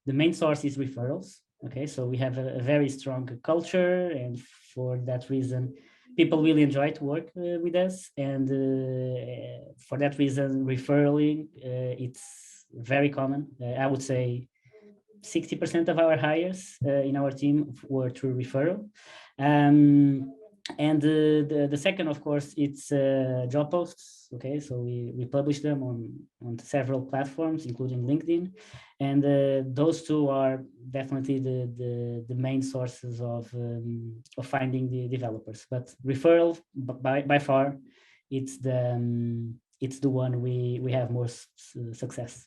the main source is referrals. Okay, so we have a very strong culture, and for that reason, people really enjoy to work with us, and for that reason, referring it's very common. I would say 60% of our hires in our team were through referral. And the second, of course, it's job posts. Okay, so we publish them on several platforms, including LinkedIn, and those two are definitely the main sources of finding the developers. But referral, by far, it's the one we have most success.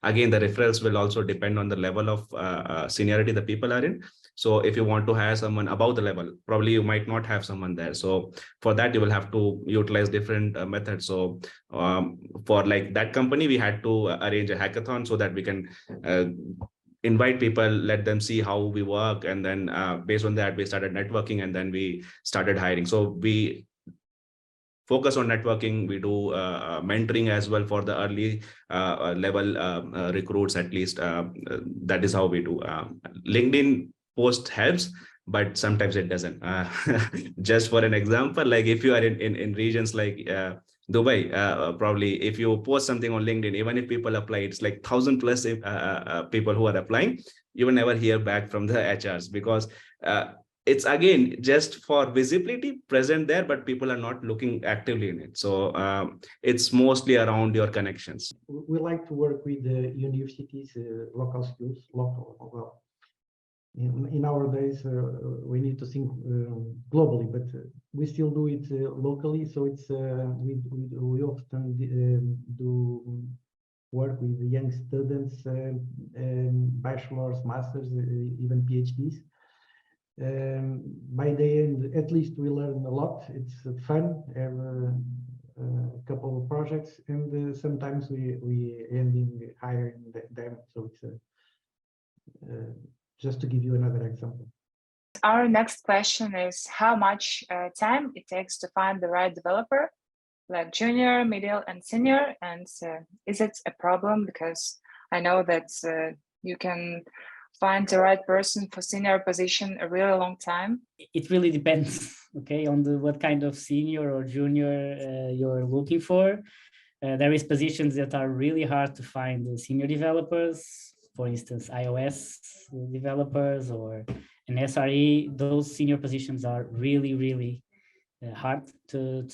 Again, the referrals will also depend on the level of seniority the people are in. So if you want to hire someone above the level, probably you might not have someone there. So for that, you will have to utilize different methods. So for like that company, we had to arrange a hackathon so that we can invite people, let them see how we work. And then based on that, we started networking, and then we started hiring. So we focus on networking. We do mentoring as well for the early level recruits, at least. That is how we do. LinkedIn post helps, but sometimes it doesn't. Just for an example, like if you are in regions like Dubai, probably if you post something on LinkedIn, even if people apply, it's like 1,000 plus people who are applying. You will never hear back from the HRs, because it's again just for visibility present there, but people are not looking actively in it. So it's mostly around your connections. We like to work with the universities, local schools, well, in our days, we need to think globally, but we still do it locally. So it's we often do work with young students, bachelor's, master's, even PhDs. By the end, at least we learn a lot. It's fun. Have a couple of projects, and sometimes we end in hiring them. So it's just to give you another example. Our next question is how much time it takes to find the right developer, like junior, middle, and senior, and is it a problem? Because I know that you can find the right person for senior position a really long time. It really depends, okay, on what kind of senior or junior you're looking for. There is positions that are really hard to find senior developers. For instance, iOS developers or an SRE. Those senior positions are really hard to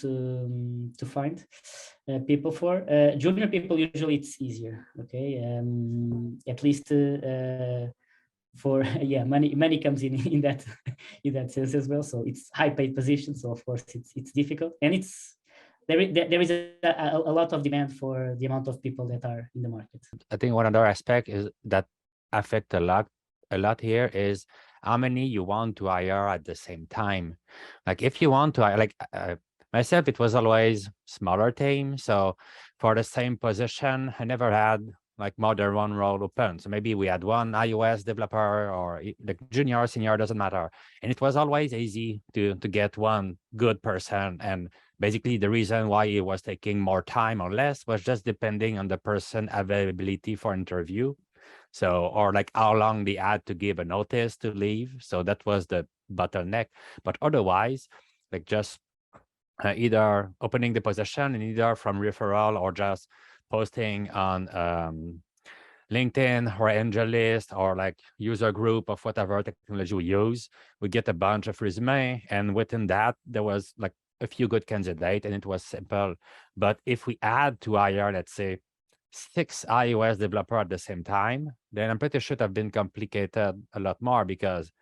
find people for. Junior people, usually it's easier, okay, at least for money comes in that in that sense as well. So it's high paid position, so of course it's difficult, and there is a lot of demand for the amount of people that are in the market. I think one other aspect is that affect a lot here is how many you want to hire at the same time. Like if you want to hire, like myself, it was always smaller team. So for the same position, I never had like more than one role open. So maybe we had one iOS developer, or the junior or senior, doesn't matter. And it was always easy to get one good person. And basically the reason why it was taking more time or less was just depending on the person availability for interview. So, or like how long they had to give a notice to leave. So that was the bottleneck. But otherwise, like just either opening the position and either from referral or just posting on LinkedIn or AngelList or like user group of whatever technology we use, we get a bunch of resume. And within that, there was like a few good candidates, and it was simple. But if we add to hire, let's say, 6 iOS developers at the same time, then I'm pretty sure it would have been complicated a lot more, because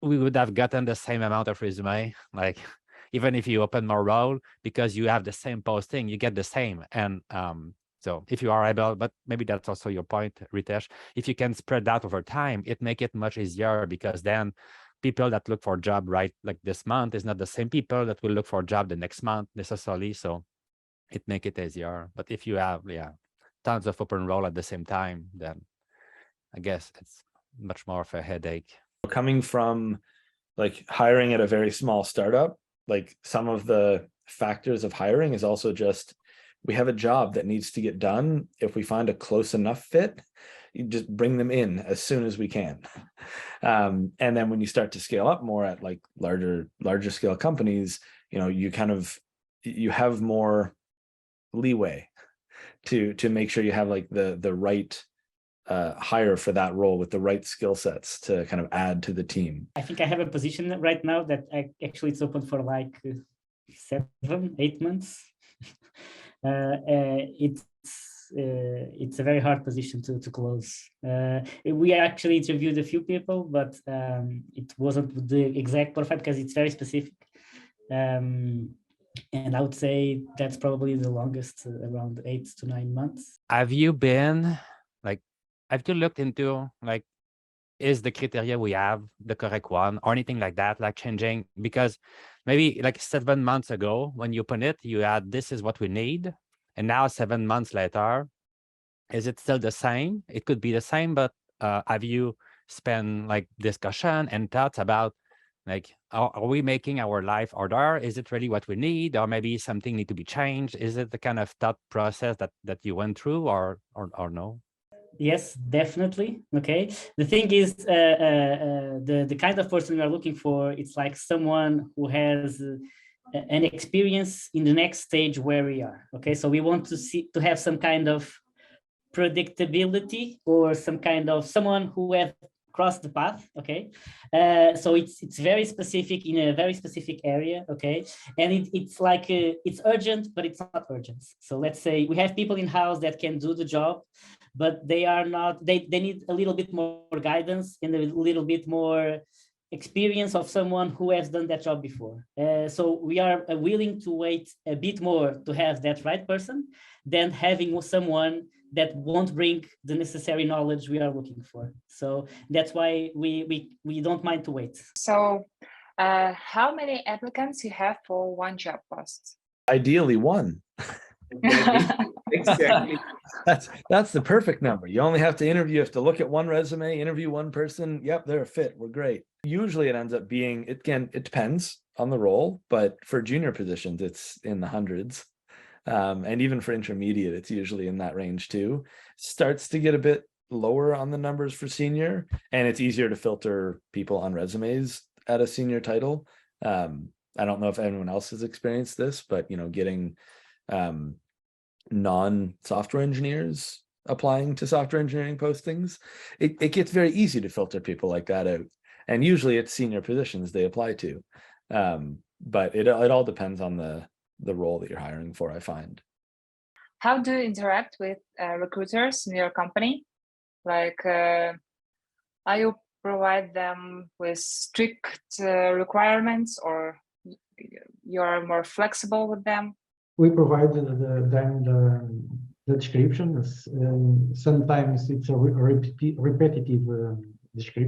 we would have gotten the same amount of resume. Like even if you open more role, because you have the same posting, you get the same. And so if you are able, but maybe that's also your point, Ritesh, if you can spread that over time, it make it much easier, because then people that look for a job right like this month is not the same people that will look for a job the next month necessarily. So it make it easier. But if you have tons of open role at the same time, then I guess it's much more of a headache. Coming from like hiring at a very small startup, like some of the factors of hiring is also just we have a job that needs to get done. If we find a close enough fit, you just bring them in as soon as we can. And then when you start to scale up more at like larger scale companies, you know, you have more leeway to make sure you have like the right hire for that role with the right skill sets to kind of add to the team. I think I have a position right now that actually it's open for like 7-8 months. It's a very hard position to close. We actually interviewed a few people, but it wasn't the exact profile because it's very specific. And I would say that's probably the longest, around 8 to 9 months. Have you looked into like, is the criteria we have the correct one or anything like that, like changing? Because maybe like 7 months ago when you open it, you had, this is what we need. And now 7 months later, is it still the same? It could be the same, but have you spent like discussion and thoughts about like, are we making our life harder? Is it really what we need? Or maybe something need to be changed? Is it the kind of thought process that you went through or no? Yes, definitely. Okay. The thing is, the kind of person we are looking for, it's like someone who has an experience in the next stage where we are. Okay. So we want to have some kind of predictability or some kind of someone who has crossed the path. Okay. So it's very specific in a very specific area. Okay. And it's like, it's urgent, but it's not urgent. So let's say we have people in-house that can do the job, but they are not, they need a little bit more guidance and a little bit more experience of someone who has done that job before. So we are willing to wait a bit more to have that right person than having someone that won't bring the necessary knowledge we are looking for. So that's why we don't mind to wait. So how many applicants you have for one job post? Ideally one. Exactly. That's the perfect number. You only have to interview, you have to look at one resume, interview one person. Yep, they're a fit. We're great. Usually it ends up being, it depends on the role, but for junior positions, it's in the hundreds. And even for intermediate, it's usually in that range too. Starts to get a bit lower on the numbers for senior, and it's easier to filter people on resumes at a senior title. I don't know if anyone else has experienced this, but you know, getting non-software engineers applying to software engineering postings, it gets very easy to filter people like that out. And usually it's senior positions they apply to. But it all depends on the role that you're hiring for, I find. How do you interact with recruiters in your company? Like, are you provide them with strict requirements, or you are more flexible with them? We provide them the description. Sometimes it's a repetitive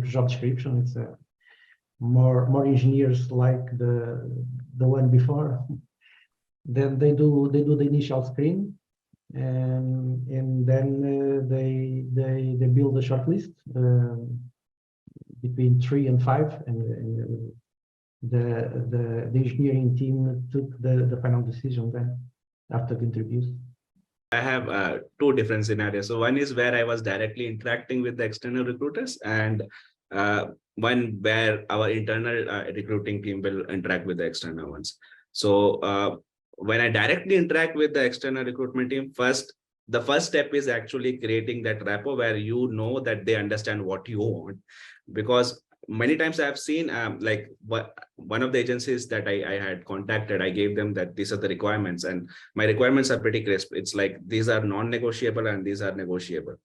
job description. It's more engineers like the one before. Then they do the initial screen, and then they build a short list between 3 and 5, and the engineering team took the final decision then after the interviews. I have two different scenarios. So one is where I was directly interacting with the external recruiters, and one where our internal recruiting team will interact with the external ones. So when I directly interact with the external recruitment team, the first step is actually creating that rapport where you know that they understand what you want. Because many times I've seen like one of the agencies that I had contacted, I gave them that these are the requirements, and my requirements are pretty crisp. It's like these are non-negotiable and these are negotiable.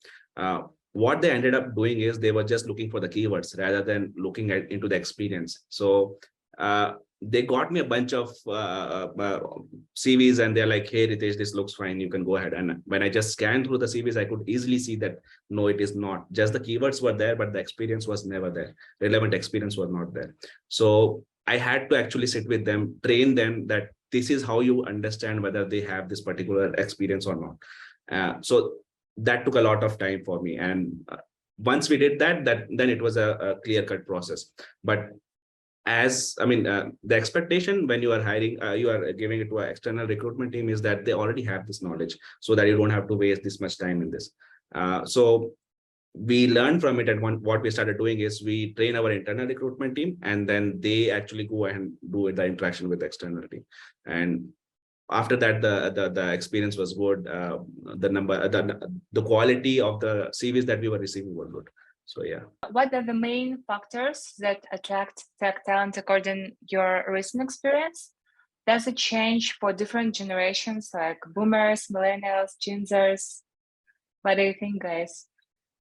What they ended up doing is they were just looking for the keywords rather than looking into the experience. So they got me a bunch of CVs, and they're like, hey, Ritesh, this looks fine. You can go ahead. And when I just scanned through the CVs, I could easily see that, no, it is not. Just the keywords were there, but the experience was never there. Relevant experience was not there. So I had to actually sit with them, train them that this is how you understand whether they have this particular experience or not. So that took a lot of time for me. And once we did that, then it was a clear-cut process. But the expectation when you are hiring, you are giving it to an external recruitment team is that they already have this knowledge, so that you don't have to waste this much time in this. So we learned from it, and what we started doing is we train our internal recruitment team, and then they actually go and do the interaction with the external team. And after that, the experience was good. The quality of the CVs that we were receiving were good. So yeah. What are the main factors that attract tech talent according your recent experience? Does it change for different generations like boomers, millennials, Gen Zers? What do you think, guys?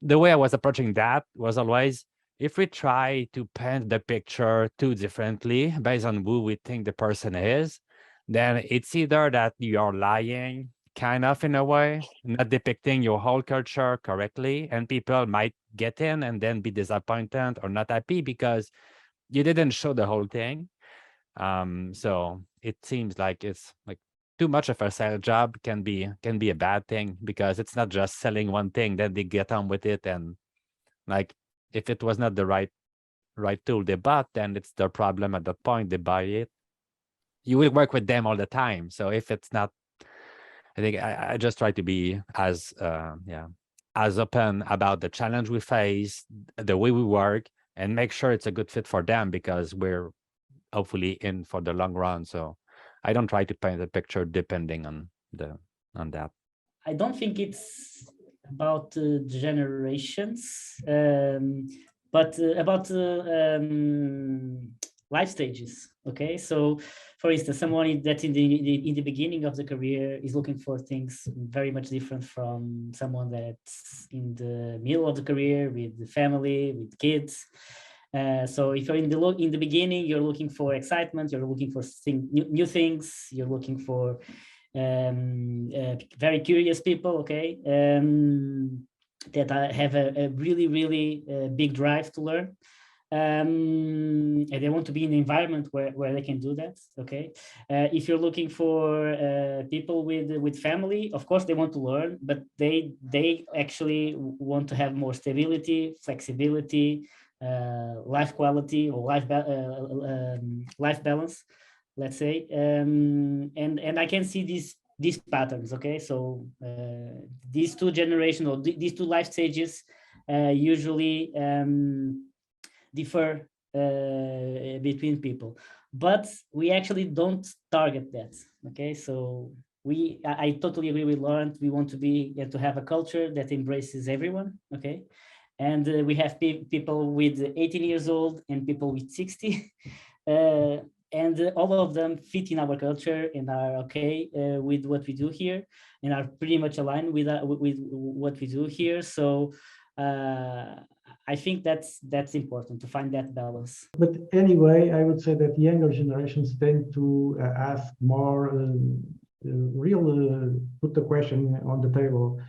The way I was approaching that was always, if we try to paint the picture too differently based on who we think the person is, then it's either that you're lying kind of in a way, not depicting your whole culture correctly, and people might get in and then be disappointed or not happy because you didn't show the whole thing. So it seems like it's like too much of a sales job can be a bad thing, because it's not just selling one thing, then they get on with it, and like if it was not the right tool they bought, then it's their problem at that point. They buy it. You will work with them all the time. So if it's not, I think I just try to be as open about the challenge we face, the way we work, and make sure it's a good fit for them, because we're hopefully in for the long run. So I don't try to paint the picture depending on that. I don't think it's about generations, but about life stages. Okay, so for instance, someone that in the beginning of the career is looking for things very much different from someone that's in the middle of the career with the family, with kids. So if you're in the beginning, you're looking for excitement, you're looking for new things, you're looking for very curious people, okay, that have a really big drive to learn. And they want to be in an environment where they can do that, okay? If you're looking for people with family, of course they want to learn, but they actually want to have more stability, flexibility, life quality, or life balance, let's say. And I can see these patterns, okay? So these two generations, or these two life stages usually differ between people, but we actually don't target that, okay? So I totally agree with Laurent. We want to have a culture that embraces everyone, okay? And we have people with 18 years old and people with 60, and all of them fit in our culture and are okay with what we do here, and are pretty much aligned with what we do here. So I think that's important, to find that balance. But anyway, I would say that younger generations tend to ask more, put the question on the table.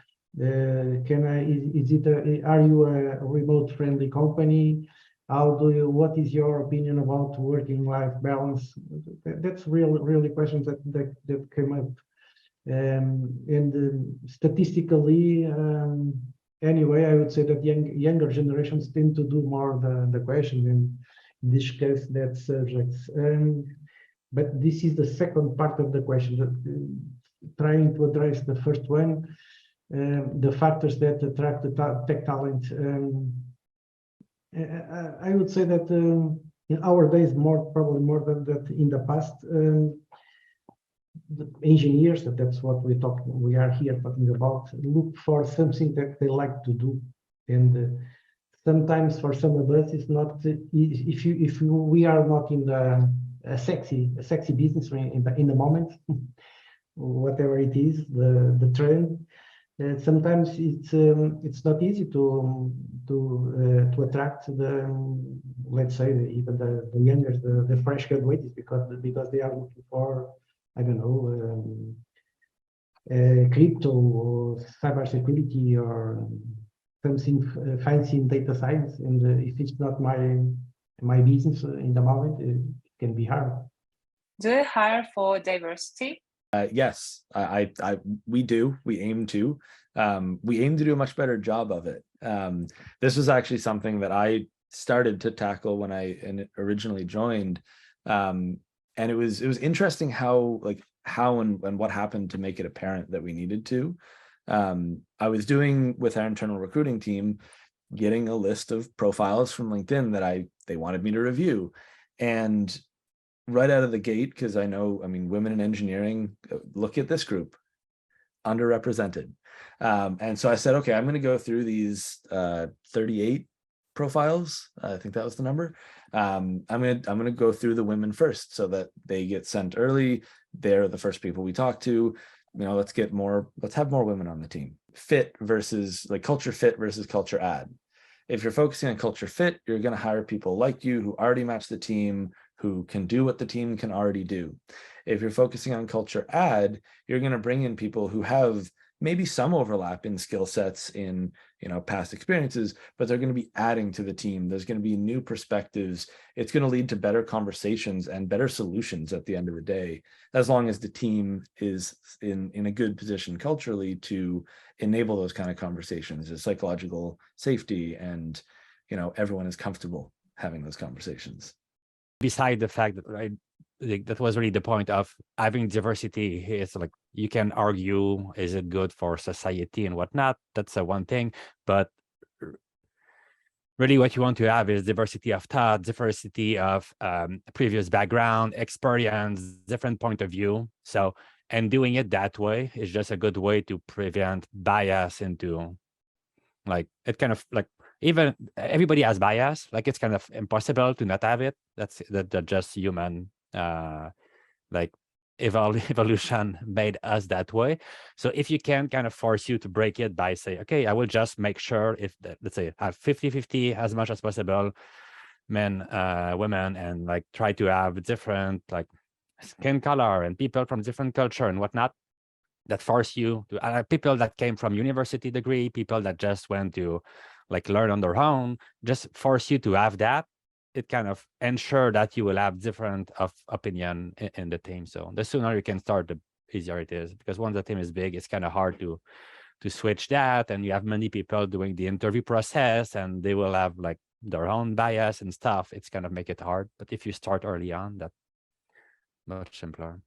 Are you a remote friendly company? What is your opinion about working life balance? That's really questions that came up. And statistically, anyway, I would say that younger generations tend to do more the question, and in this case, that subjects. But this is the second part of the question, trying to address the first one, the factors that attract the tech talent. I would say that in our days, probably more than that in the past. The engineers, that's what we are here talking about, look for something that they like to do, and sometimes for some of us it's not, if we are not in a sexy business in the moment, whatever it is, the trend, sometimes it's not easy to attract let's say even the youngers, the fresh graduates, because they are looking for, I don't know, crypto or cybersecurity or something fancy in data science. And if it's not my business in the moment, it can be hard. Do you hire for diversity? Yes, we do. We aim to. We aim to do a much better job of it. This was actually something that I started to tackle when I originally joined. And it was interesting how and what happened to make it apparent that we needed to. I was doing with our internal recruiting team, getting a list of profiles from LinkedIn that they wanted me to review. And right out of the gate, because I know, I mean, women in engineering, look at this group, underrepresented. And so I said, okay, I'm going to go through these 38 profiles. I think that was the number. I'm going to go through the women first so that they get sent early. They're the first people we talk to. You know, let's have more women on the team. Fit versus like culture fit versus culture add. If you're focusing on culture fit, you're going to hire people like you who already match the team, who can do what the team can already do. If you're focusing on culture add, you're going to bring in people who have maybe some overlap in skill sets in, you know, past experiences, but they're going to be adding to the team. There's going to be new perspectives. It's going to lead to better conversations and better solutions at the end of the day, as long as the team is in a good position culturally to enable those kind of conversations, the psychological safety, and, you know, everyone is comfortable having those conversations. Beside the fact that that was really the point of having diversity. It's like, you can argue, is it good for society and whatnot? That's one thing, but really what you want to have is diversity of thought, diversity of previous background, experience, different point of view. So, and doing it that way is just a good way to prevent bias into, like, it kind of like, even everybody has bias, like it's kind of impossible to not have it. That's just human, like evolution made us that way. So if you can kind of force you to break it by say, okay, I will just make sure if let's say have 50-50 as much as possible, men, women, and like try to have different like skin color and people from different culture and whatnot, that force you to people that came from university degree, people that just went to like learn on their own, just force you to have that. It kind of ensure that you will have different of opinion in the team. So the sooner you can start, the easier it is, because once the team is big, it's kind of hard to switch that, and you have many people doing the interview process, and they will have like their own bias and stuff. It's kind of make it hard. But if you start early on, that's much simpler.